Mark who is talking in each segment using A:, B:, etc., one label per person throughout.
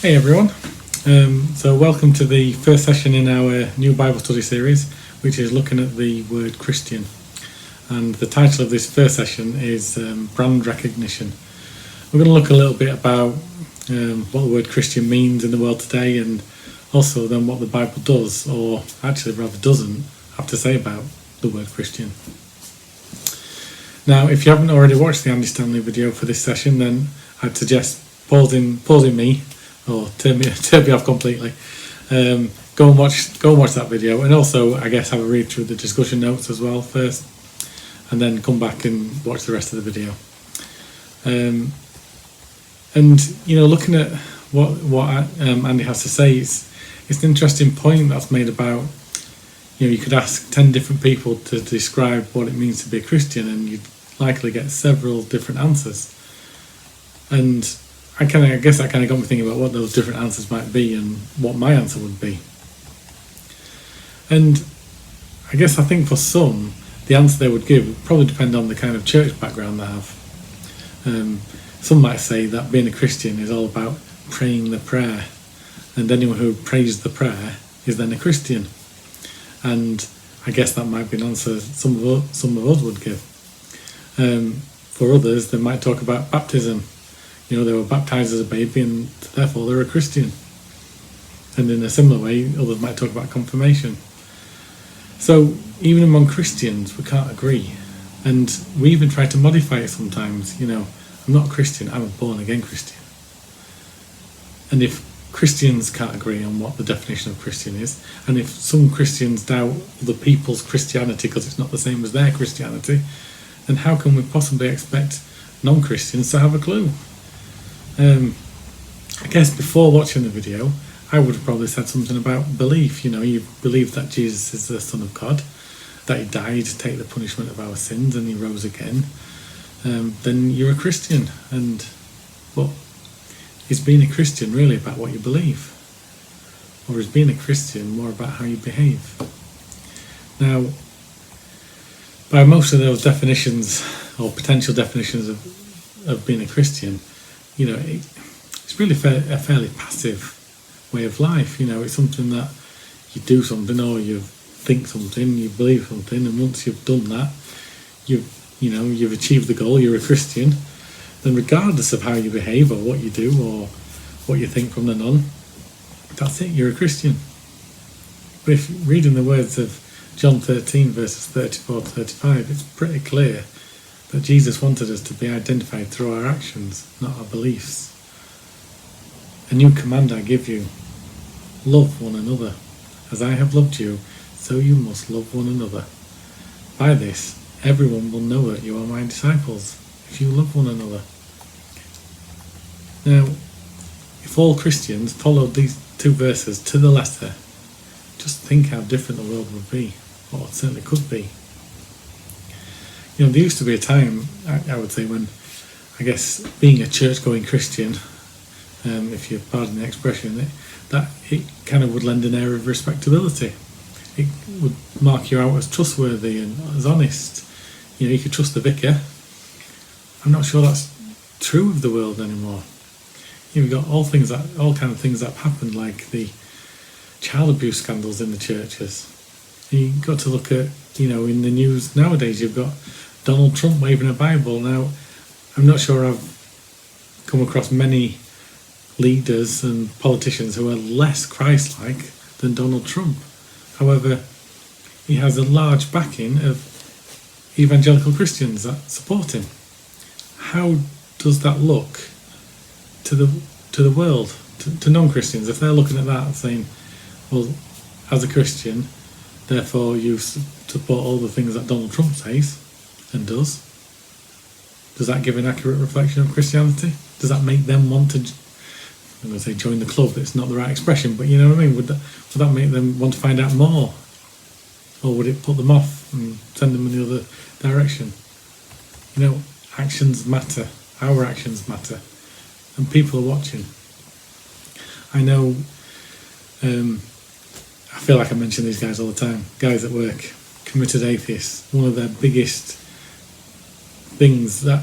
A: Hey everyone, so welcome to the first session in our new Bible study series, which is looking at the word Christian. And the title of this first session is Brand Recognition. We're going to look a little bit about what the word Christian means in the world today, and also then what the Bible does, or actually rather doesn't, have to say about the word Christian. Now, if you haven't already watched the Andy Stanley video for this session, then I'd suggest pausing me, or turn me off completely. Go and watch that video, and also I guess have a read through the discussion notes as well first, and then come back and watch the rest of the video. And looking at what Andy has to say, it's an interesting point that's made about. You could ask 10 different people to describe what it means to be a Christian, and you'd likely get several different answers. And I guess that kind of got me thinking about what those different answers might be and what my answer would be. And I think for some, the answer they would give would probably depend on the kind of church background they have. Some might say that being a Christian is all about praying the prayer, and anyone who prays the prayer is then a Christian. And I guess that might be an answer some of us would give. For others, they might talk about baptism. They were baptized as a baby and therefore they're a Christian. And in a similar way, others might talk about confirmation. So even among Christians, we can't agree. And we even try to modify it sometimes. I'm not a Christian, I'm a born again Christian. And if Christians can't agree on what the definition of Christian is, and if some Christians doubt other people's Christianity because it's not the same as their Christianity, then how can we possibly expect non-Christians to have a clue? I guess before watching the video, I would have probably said something about belief. You believe that Jesus is the Son of God, that he died to take the punishment of our sins and he rose again, then you're a Christian. And well, is being a Christian really about what you believe? Or is being a Christian more about how you behave? Now, by most of those definitions, or potential definitions of being a Christian, it's really a fairly passive way of life. It's something that you do something, or you think something, you believe something, and once you've done that, you've achieved the goal, you're a Christian. Then regardless of how you behave or what you do or what you think from then on, that's it, you're a Christian. But if reading the words of John 13 verses 34 to 35, it's pretty clear that Jesus wanted us to be identified through our actions, not our beliefs. A new command I give you: love one another. As I have loved you, so you must love one another. By this, everyone will know that you are my disciples, if you love one another. Now, if all Christians followed these two verses to the letter, just think how different the world would be, or it certainly could be. There used to be a time, I would say, when I guess being a church-going Christian, if you pardon the expression, that it kind of would lend an air of respectability. It would mark you out as trustworthy and as honest. You could trust the vicar. I'm not sure that's true of the world anymore. You've got all kind of things that have happened, like the child abuse scandals in the churches. And you've got to look at, in the news nowadays, you've got Donald Trump waving a Bible. Now, I'm not sure I've come across many leaders and politicians who are less Christ-like than Donald Trump. However, he has a large backing of evangelical Christians that support him. How does that look to the world, to non-Christians? If they're looking at that and saying, well, as a Christian, therefore you support all the things that Donald Trump says and does that give an accurate reflection of Christianity? Does that make them want to, I'm going to say join the club, it's not the right expression, but you know what I mean? Would that make them want to find out more? Or would it put them off and send them in the other direction? Actions matter. Our actions matter. And people are watching. I know, I feel like I mention these guys all the time. Guys at work, committed atheists. One of their biggest things that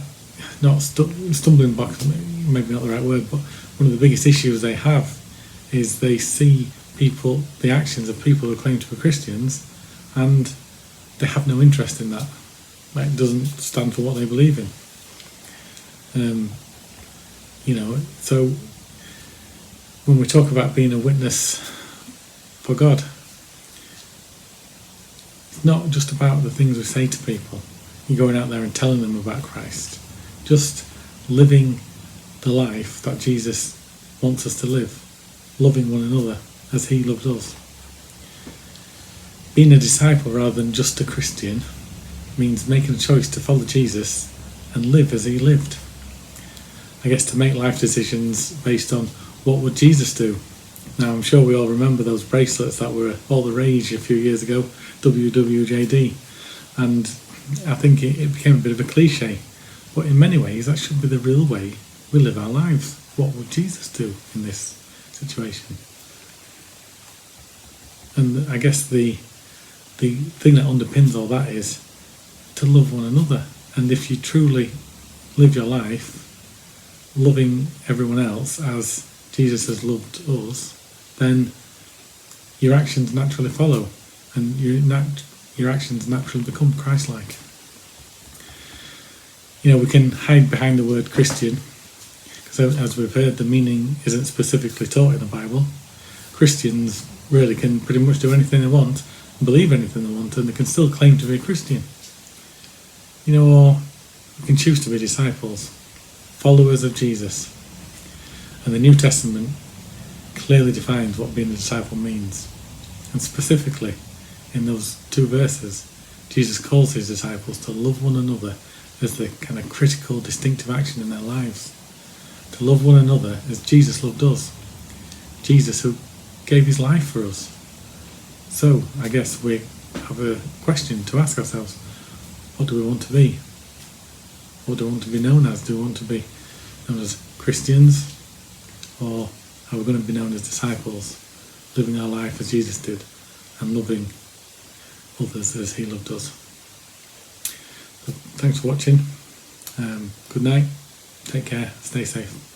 A: not stumbling blocks, maybe not the right word, but one of the biggest issues they have is they see the actions of people who claim to be Christians, and they have no interest in that. It doesn't stand for what they believe in. So when we talk about being a witness for God, it's not just about the things we say to people. You're going out there and telling them about Christ. Just living the life that Jesus wants us to live, loving one another as he loved us. Being a disciple rather than just a Christian means making a choice to follow Jesus and live as he lived. I guess to make life decisions based on what would Jesus do. Now, I'm sure we all remember those bracelets that were all the rage a few years ago, WWJD, and I think it became a bit of a cliche, but in many ways that should be the real way we live our lives. What would Jesus do in this situation? And I guess the thing that underpins all that is to love one another. And if you truly live your life loving everyone else as Jesus has loved us, then your actions naturally follow, and your actions naturally become Christ-like. We can hide behind the word Christian, because as we've heard, the meaning isn't specifically taught in the Bible. Christians really can pretty much do anything they want, believe anything they want, and they can still claim to be a Christian. Or we can choose to be disciples, followers of Jesus. And the New Testament clearly defines what being a disciple means. And specifically, in those two verses, Jesus calls his disciples to love one another as the kind of critical, distinctive action in their lives. To love one another as Jesus loved us. Jesus who gave his life for us. So, I guess we have a question to ask ourselves. What do we want to be? What do we want to be known as? Do we want to be known as Christians? Or are we going to be known as disciples, living our life as Jesus did and loving others as he loved us? So, thanks for watching. Good night. Take care. Stay safe.